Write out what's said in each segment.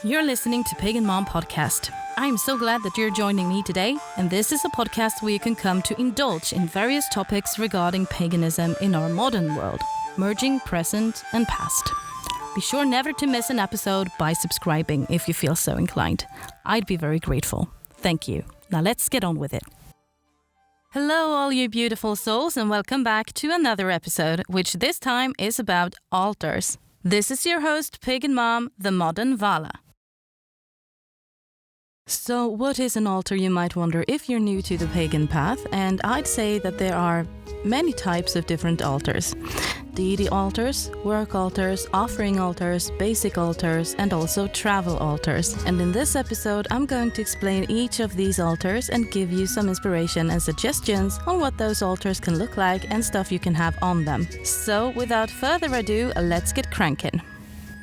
You're listening to Pagan Mom Podcast. I am so glad that you're joining me today, and this is a podcast where you can come to indulge in various topics regarding paganism in our modern world, merging present and past. Be sure never to miss an episode by subscribing if you feel so inclined. I'd be very grateful. Thank you. Now let's get on with it. Hello all you beautiful souls, and welcome back to another episode, which this time is about altars. This is your host, Pagan Mom, the Modern Vala. So what is an altar, you might wonder if you're new to the pagan path, and I'd say that there are many types of different altars. Deity altars, work altars, offering altars, basic altars, and also travel altars. And in this episode, I'm going to explain each of these altars and give you some inspiration and suggestions on what those altars can look like and stuff you can have on them. So without further ado, let's get cranking.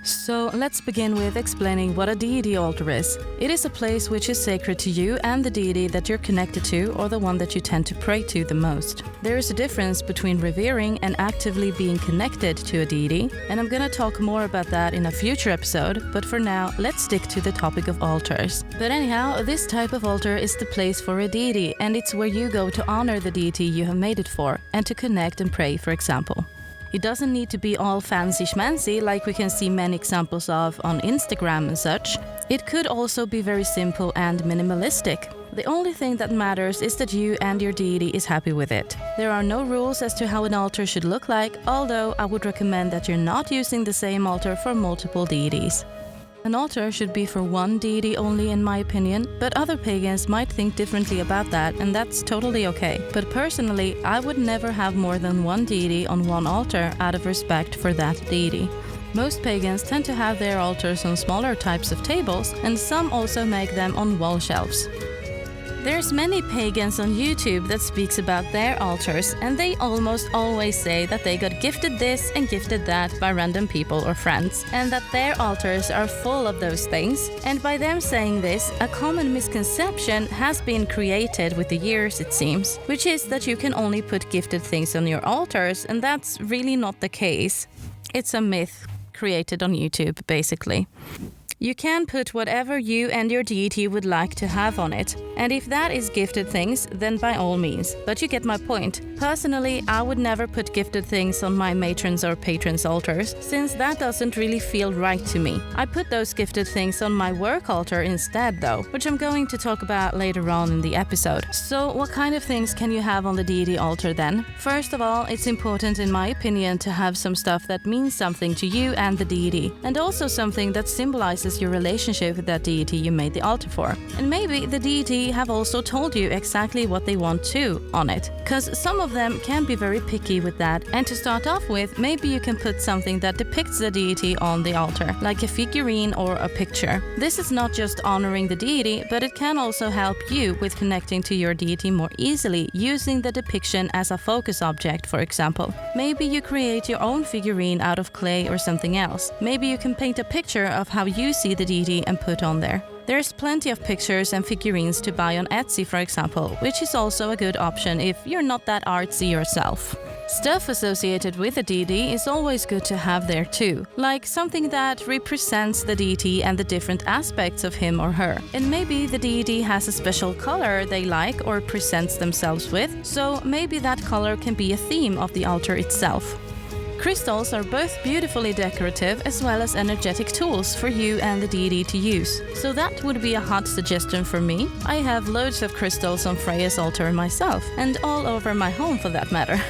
So let's begin with explaining what a deity altar is. It is a place which is sacred to you and the deity that you're connected to, or the one that you tend to pray to the most. There is a difference between revering and actively being connected to a deity, and I'm gonna talk more about that in a future episode, but for now, let's stick to the topic of altars. But anyhow, this type of altar is the place for a deity, and it's where you go to honor the deity you have made it for, and to connect and pray, for example. It doesn't need to be all fancy schmancy like we can see many examples of on Instagram and such. It could also be very simple and minimalistic. The only thing that matters is that you and your deity is happy with it. There are no rules as to how an altar should look like, although I would recommend that you're not using the same altar for multiple deities. An altar should be for one deity only, in my opinion, but other pagans might think differently about that, and that's totally okay. But personally, I would never have more than one deity on one altar out of respect for that deity. Most pagans tend to have their altars on smaller types of tables, and some also make them on wall shelves. There's many pagans on YouTube that speaks about their altars, and they almost always say that they got gifted this and gifted that by random people or friends, and that their altars are full of those things. And by them saying this, a common misconception has been created with the years, it seems, which is that you can only put gifted things on your altars, and that's really not the case. It's a myth created on YouTube, basically. You can put whatever you and your deity would like to have on it, and if that is gifted things, then by all means. But you get my point. Personally, I would never put gifted things on my matrons or patrons' altars, since that doesn't really feel right to me. I put those gifted things on my work altar instead though, which I'm going to talk about later on in the episode. So what kind of things can you have on the deity altar then? First of all, it's important in my opinion to have some stuff that means something to you and the deity, and also something that symbolizes your relationship with that deity you made the altar for. And maybe the deity have also told you exactly what they want to on it, because some of them can be very picky with that. And to start off with, maybe you can put something that depicts the deity on the altar, like a figurine or a picture. This is not just honoring the deity, but it can also help you with connecting to your deity more easily, using the depiction as a focus object, for example. Maybe you create your own figurine out of clay or something else. Maybe you can paint a picture of how you see the deity and put on there. There's plenty of pictures and figurines to buy on Etsy, for example, which is also a good option if you're not that artsy yourself. Stuff associated with the deity is always good to have there too, like something that represents the deity and the different aspects of him or her. And maybe the deity has a special color they like or presents themselves with, so maybe that color can be a theme of the altar itself. Crystals are both beautifully decorative as well as energetic tools for you and the deity to use. So that would be a hot suggestion for me. I have loads of crystals on Freya's altar myself, and all over my home for that matter.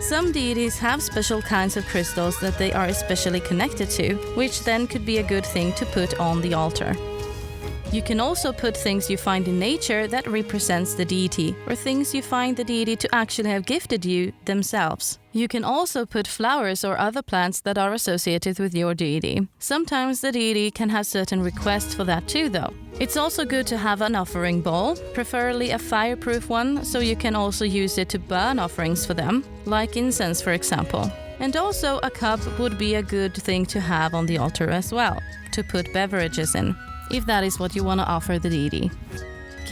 Some deities have special kinds of crystals that they are especially connected to, which then could be a good thing to put on the altar. You can also put things you find in nature that represents the deity, or things you find the deity to actually have gifted you themselves. You can also put flowers or other plants that are associated with your deity. Sometimes the deity can have certain requests for that too, though. It's also good to have an offering bowl, preferably a fireproof one, so you can also use it to burn offerings for them, like incense for example. And also a cup would be a good thing to have on the altar as well, to put beverages in, if that is what you want to offer the deity.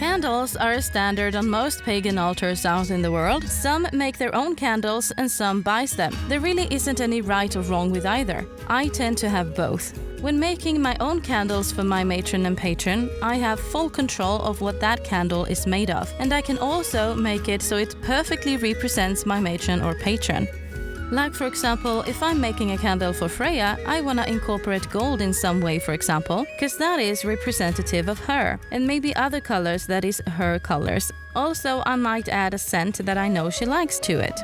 Candles are a standard on most pagan altars out in the world. Some make their own candles and some buys them. There really isn't any right or wrong with either. I tend to have both. When making my own candles for my matron and patron, I have full control of what that candle is made of, and I can also make it so it perfectly represents my matron or patron. Like for example, if I'm making a candle for Freya, I wanna incorporate gold in some way, for example, because that is representative of her, and maybe other colors that is her colors. Also, I might add a scent that I know she likes to it.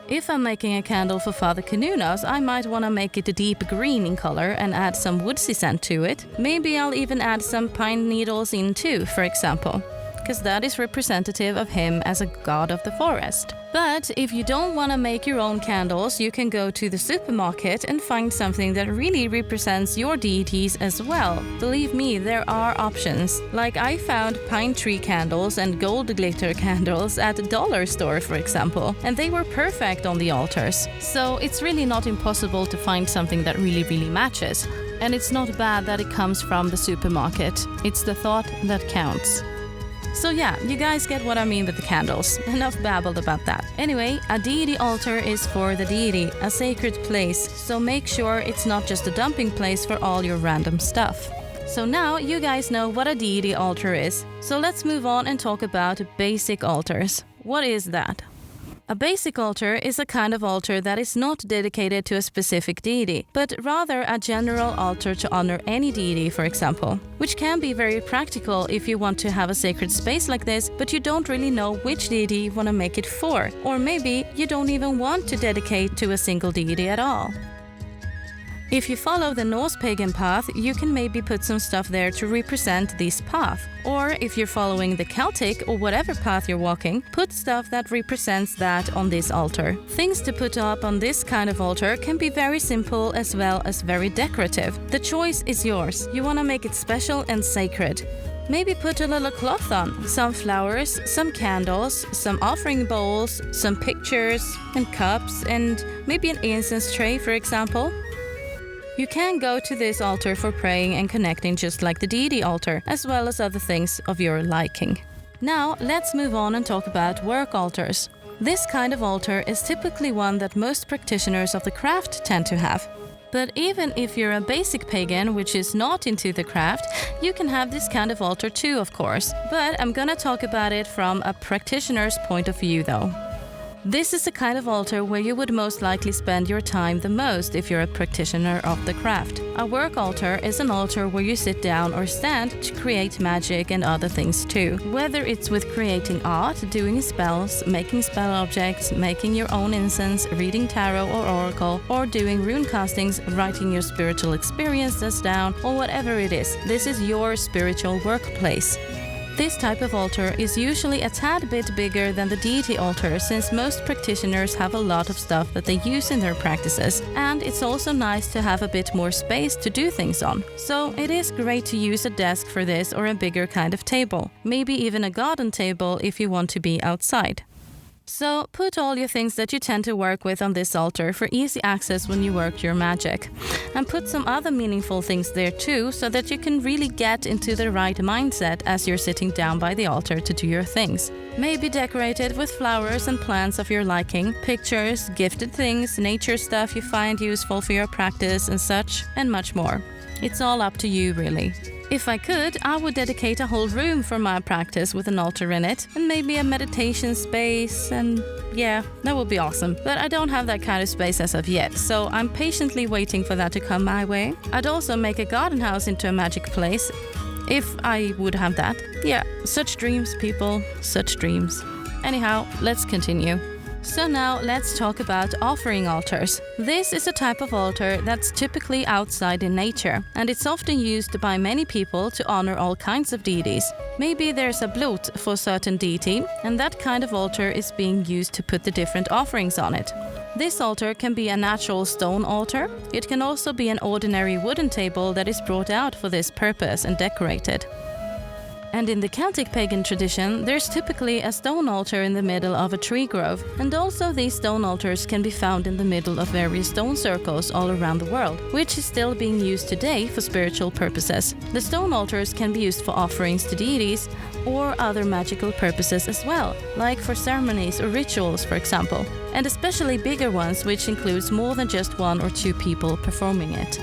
If I'm making a candle for Father Kanunas, I might want to make it a deep green in color and add some woodsy scent to it. Maybe I'll even add some pine needles in too, for example, because that is representative of him as a god of the forest. But if you don't want to make your own candles, you can go to the supermarket and find something that really represents your deities as well. Believe me, there are options. Like I found pine tree candles and gold glitter candles at a dollar store, for example, and they were perfect on the altars. So it's really not impossible to find something that really matches. And it's not bad that it comes from the supermarket. It's the thought that counts. So yeah, you guys get what I mean with the candles. Enough babbled about that. Anyway, a deity altar is for the deity, a sacred place, so make sure it's not just a dumping place for all your random stuff. So now you guys know what a deity altar is. So let's move on and talk about basic altars. What is that? A basic altar is a kind of altar that is not dedicated to a specific deity, but rather a general altar to honor any deity, for example, which can be very practical if you want to have a sacred space like this, but you don't really know which deity you want to make it for, or maybe you don't even want to dedicate to a single deity at all. If you follow the Norse pagan path, you can maybe put some stuff there to represent this path. Or if you're following the Celtic or whatever path you're walking, put stuff that represents that on this altar. Things to put up on this kind of altar can be very simple as well as very decorative. The choice is yours. You want to make it special and sacred. Maybe put a little cloth on, some flowers, some candles, some offering bowls, some pictures and cups, and maybe an incense tray, for example. You can go to this altar for praying and connecting just like the deity altar, as well as other things of your liking. Now, let's move on and talk about work altars. This kind of altar is typically one that most practitioners of the craft tend to have. But even if you're a basic pagan which is not into the craft, you can have this kind of altar too, of course. But I'm gonna talk about it from a practitioner's point of view though. This is the kind of altar where you would most likely spend your time the most if you're a practitioner of the craft. A work altar is an altar where you sit down or stand to create magic and other things too. Whether it's with creating art, doing spells, making spell objects, making your own incense, reading tarot or oracle, or doing rune castings, writing your spiritual experiences down, or whatever it is, this is your spiritual workplace. This type of altar is usually a tad bit bigger than the deity altar, since most practitioners have a lot of stuff that they use in their practices, and it's also nice to have a bit more space to do things on. So it is great to use a desk for this or a bigger kind of table, maybe even a garden table if you want to be outside. So put all your things that you tend to work with on this altar for easy access when you work your magic. And put some other meaningful things there too, so that you can really get into the right mindset as you're sitting down by the altar to do your things. Maybe decorate it with flowers and plants of your liking, pictures, gifted things, nature stuff you find useful for your practice and such, and much more. It's all up to you really. If I could, I would dedicate a whole room for my practice with an altar in it, and maybe a meditation space, and yeah, that would be awesome. But I don't have that kind of space as of yet, so I'm patiently waiting for that to come my way. I'd also make a garden house into a magic place, if I would have that. Yeah, such dreams, people, such dreams. Anyhow, let's continue. So now let's talk about offering altars. This is a type of altar that's typically outside in nature, and it's often used by many people to honor all kinds of deities. Maybe there's a blot for a certain deity, and that kind of altar is being used to put the different offerings on it. This altar can be a natural stone altar. It can also be an ordinary wooden table that is brought out for this purpose and decorated. And in the Celtic pagan tradition, there's typically a stone altar in the middle of a tree grove. And also these stone altars can be found in the middle of various stone circles all around the world, which is still being used today for spiritual purposes. The stone altars can be used for offerings to deities or other magical purposes as well, like for ceremonies or rituals, for example. And especially bigger ones, which includes more than just 1 or 2 people performing it.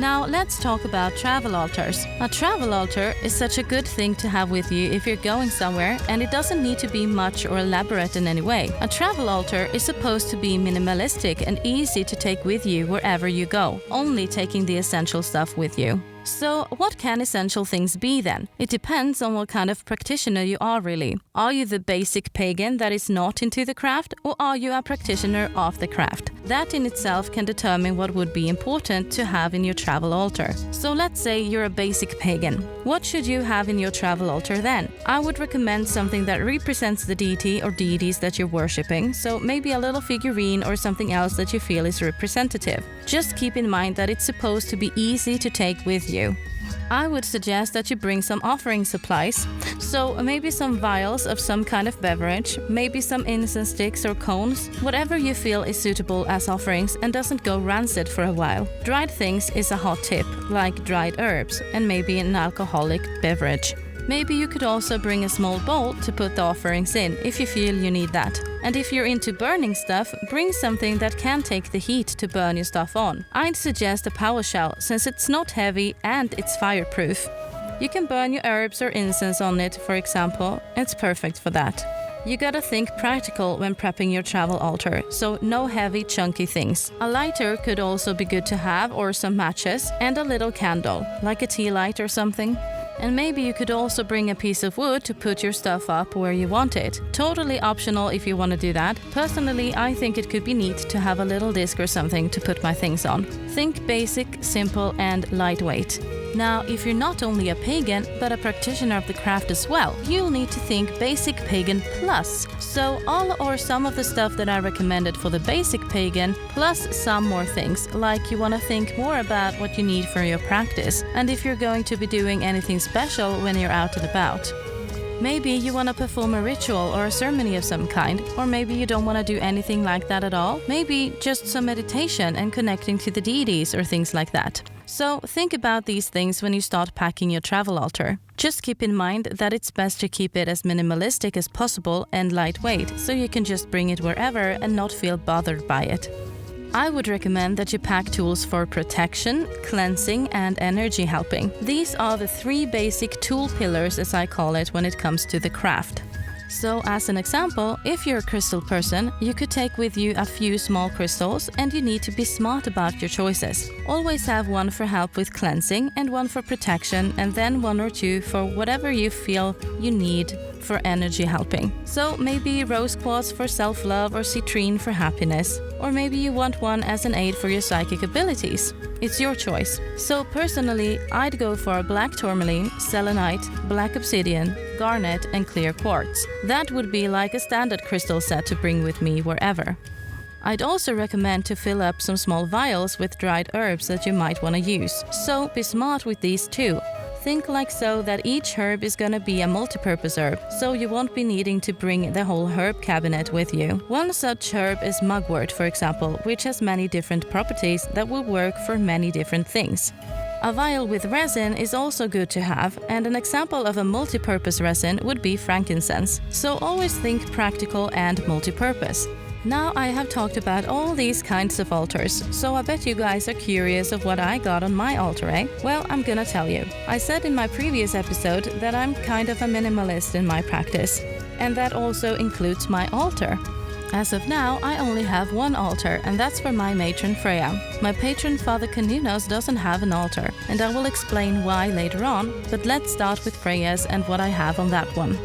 Now let's talk about travel altars. A travel altar is such a good thing to have with you if you're going somewhere, and it doesn't need to be much or elaborate in any way. A travel altar is supposed to be minimalistic and easy to take with you wherever you go, only taking the essential stuff with you. So what can essential things be then? It depends on what kind of practitioner you are really. Are you the basic pagan that is not into the craft, or are you a practitioner of the craft? That in itself can determine what would be important to have in your travel altar. So let's say you're a basic pagan. What should you have in your travel altar then? I would recommend something that represents the deity or deities that you're worshipping, so maybe a little figurine or something else that you feel is representative. Just keep in mind that it's supposed to be easy to take with you. I would suggest that you bring some offering supplies, so maybe some vials of some kind of beverage, maybe some incense sticks or cones, whatever you feel is suitable as offerings and doesn't go rancid for a while. Dried things is a hot tip, like dried herbs and maybe an alcoholic beverage. Maybe you could also bring a small bowl to put the offerings in if you feel you need that. And if you're into burning stuff, bring something that can take the heat to burn your stuff on. I'd suggest a power shell since it's not heavy and it's fireproof. You can burn your herbs or incense on it, for example. It's perfect for that. You gotta think practical when prepping your travel altar, so no heavy chunky things. A lighter could also be good to have, or some matches, and a little candle, like a tea light or something. And maybe you could also bring a piece of wood to put your stuff up where you want it. Totally optional if you want to do that. Personally, I think it could be neat to have a little disc or something to put my things on. Think basic, simple and lightweight. Now, if you're not only a pagan, but a practitioner of the craft as well, you'll need to think basic pagan plus. So all or some of the stuff that I recommended for the basic pagan, plus some more things, like you want to think more about what you need for your practice, and if you're going to be doing anything special when you're out and about. Maybe you want to perform a ritual or a ceremony of some kind, or maybe you don't want to do anything like that at all. Maybe just some meditation and connecting to the deities or things like that. So think about these things when you start packing your travel altar. Just keep in mind that it's best to keep it as minimalistic as possible and lightweight, so you can just bring it wherever and not feel bothered by it. I would recommend that you pack tools for protection, cleansing, and energy helping. These are the 3 basic tool pillars, as I call it, when it comes to the craft. So as an example, if you're a crystal person, you could take with you a few small crystals, and you need to be smart about your choices. Always have one for help with cleansing and one for protection, and then 1 or 2 for whatever you feel you need for energy helping. So maybe rose quartz for self-love or citrine for happiness. Or maybe you want one as an aid for your psychic abilities. It's your choice. So personally, I'd go for black tourmaline, selenite, black obsidian, garnet and clear quartz. That would be like a standard crystal set to bring with me wherever. I'd also recommend to fill up some small vials with dried herbs that you might want to use. So be smart with these too. Think like so that each herb is gonna be a multi-purpose herb, so you won't be needing to bring the whole herb cabinet with you. One such herb is mugwort, for example, which has many different properties that will work for many different things. A vial with resin is also good to have, and an example of a multi-purpose resin would be frankincense. So always think practical and multi-purpose. Now I have talked about all these kinds of altars, so I bet you guys are curious of what I got on my altar, eh? Well, I'm gonna tell you. I said in my previous episode that I'm kind of a minimalist in my practice, and that also includes my altar. As of now, I only have one altar, and that's for my matron Freya. My patron Father Caninos doesn't have an altar, and I will explain why later on, but let's start with Freya's and what I have on that one.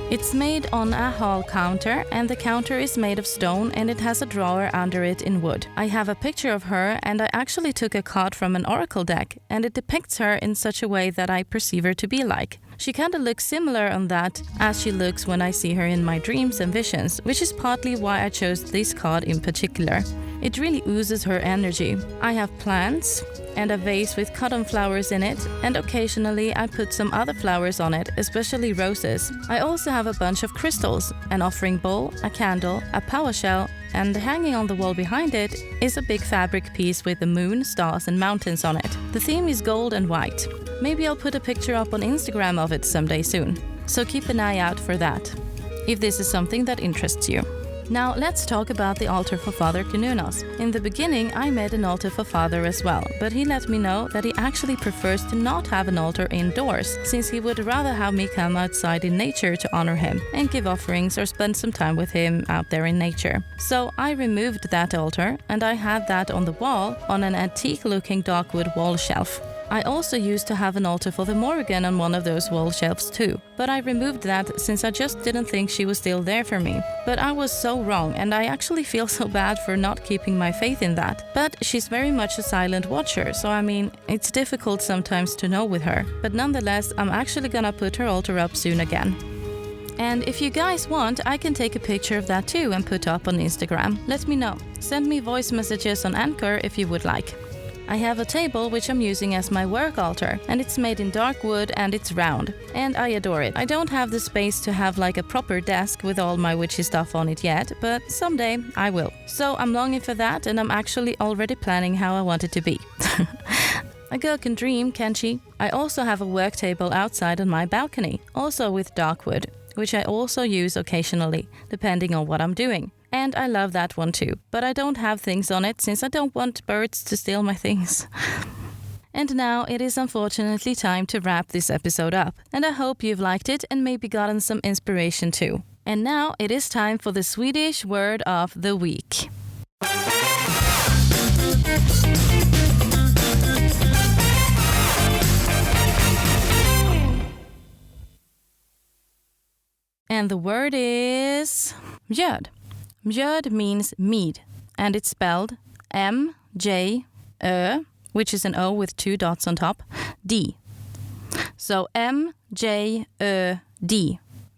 It's made on a hall counter, and the counter is made of stone and it has a drawer under it in wood. I have a picture of her, and I actually took a card from an oracle deck, and it depicts her in such a way that I perceive her to be like. She kinda looks similar on that as she looks when I see her in my dreams and visions, which is partly why I chose this card in particular. It really oozes her energy. I have plants and a vase with cotton flowers in it, and occasionally I put some other flowers on it, especially roses. I also have a bunch of crystals, an offering bowl, a candle, a power shell, and hanging on the wall behind it is a big fabric piece with the moon, stars and mountains on it. The theme is gold and white. Maybe I'll put a picture up on Instagram of it someday soon. So keep an eye out for that, if this is something that interests you. Now let's talk about the altar for Father Kununos. In the beginning I made an altar for Father as well, but he let me know that he actually prefers to not have an altar indoors, since he would rather have me come outside in nature to honor him and give offerings or spend some time with him out there in nature. So I removed that altar and I had that on the wall on an antique looking darkwood wall shelf. I also used to have an altar for the Morrigan on one of those wall shelves too, but I removed that since I just didn't think she was still there for me. But I was so wrong, and I actually feel so bad for not keeping my faith in that. But she's very much a silent watcher, so I mean, it's difficult sometimes to know with her. But nonetheless, I'm actually gonna put her altar up soon again. And if you guys want, I can take a picture of that too and put up on Instagram. Let me know. Send me voice messages on Anchor if you would like. I have a table which I'm using as my work altar, and it's made in dark wood and it's round, and I adore it. I don't have the space to have like a proper desk with all my witchy stuff on it yet, but someday I will. So I'm longing for that, and I'm actually already planning how I want it to be. A girl can dream, can't she? I also have a work table outside on my balcony, also with dark wood, which I also use occasionally, depending on what I'm doing. And I love that one too, but I don't have things on it since I don't want birds to steal my things. And now it is unfortunately time to wrap this episode up, and I hope you've liked it and maybe gotten some inspiration too. And now it is time for the Swedish word of the week. And the word is mjöd. Mjöd means mead, and it's spelled M-J-Ö, which is an O with 2 dots on top, D. So M-J-Ö-D,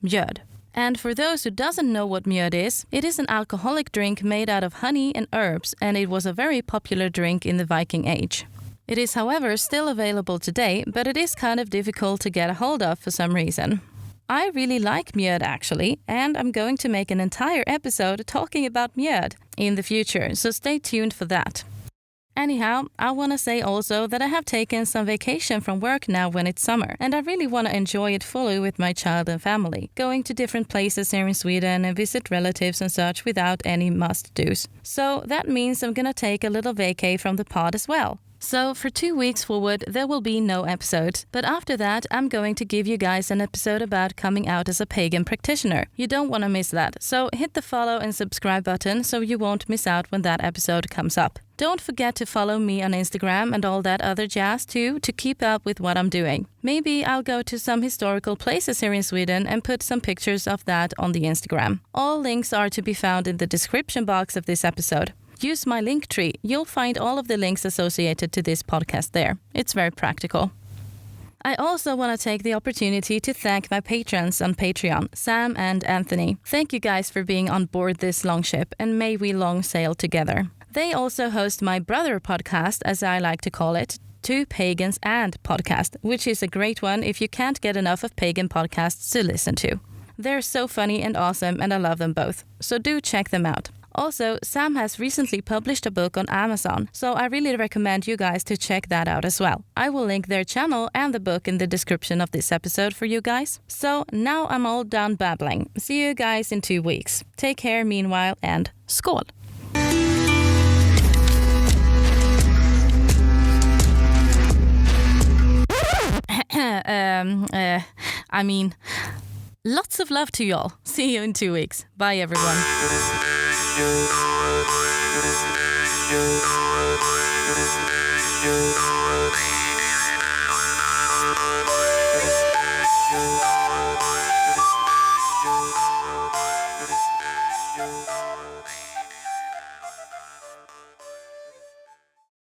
mjöd. And for those who doesn't know what mjöd is, it is an alcoholic drink made out of honey and herbs, and it was a very popular drink in the Viking Age. It is, however, still available today, but it is kind of difficult to get a hold of for some reason. I really like mjöd actually, and I'm going to make an entire episode talking about mjöd in the future, so stay tuned for that. Anyhow, I want to say also that I have taken some vacation from work now when it's summer, and I really want to enjoy it fully with my child and family, going to different places here in Sweden and visit relatives and such without any must-dos. So that means I'm gonna take a little vacay from the pod as well. So for 2 weeks forward, there will be no episode. But after that, I'm going to give you guys an episode about coming out as a pagan practitioner. You don't want to miss that. So hit the follow and subscribe button so you won't miss out when that episode comes up. Don't forget to follow me on Instagram and all that other jazz too to keep up with what I'm doing. Maybe I'll go to some historical places here in Sweden and put some pictures of that on the Instagram. All links are to be found in the description box of this episode. Use my link tree. You'll find all of the links associated to this podcast there. It's very practical. I also want to take the opportunity to thank my patrons on Patreon, Sam and Anthony. Thank you guys for being on board this long ship, and may we long sail together. They also host my brother podcast, as I like to call it, Two Pagans and Podcast, which is a great one if you can't get enough of pagan podcasts to listen to. They're so funny and awesome, and I love them both. So do check them out. Also, Sam has recently published a book on Amazon, so I really recommend you guys to check that out as well. I will link their channel and the book in the description of this episode for you guys. So now I'm all done babbling. See you guys in 2 weeks. Take care meanwhile, and skål! Lots of love to y'all. See you in 2 weeks. Bye, everyone. You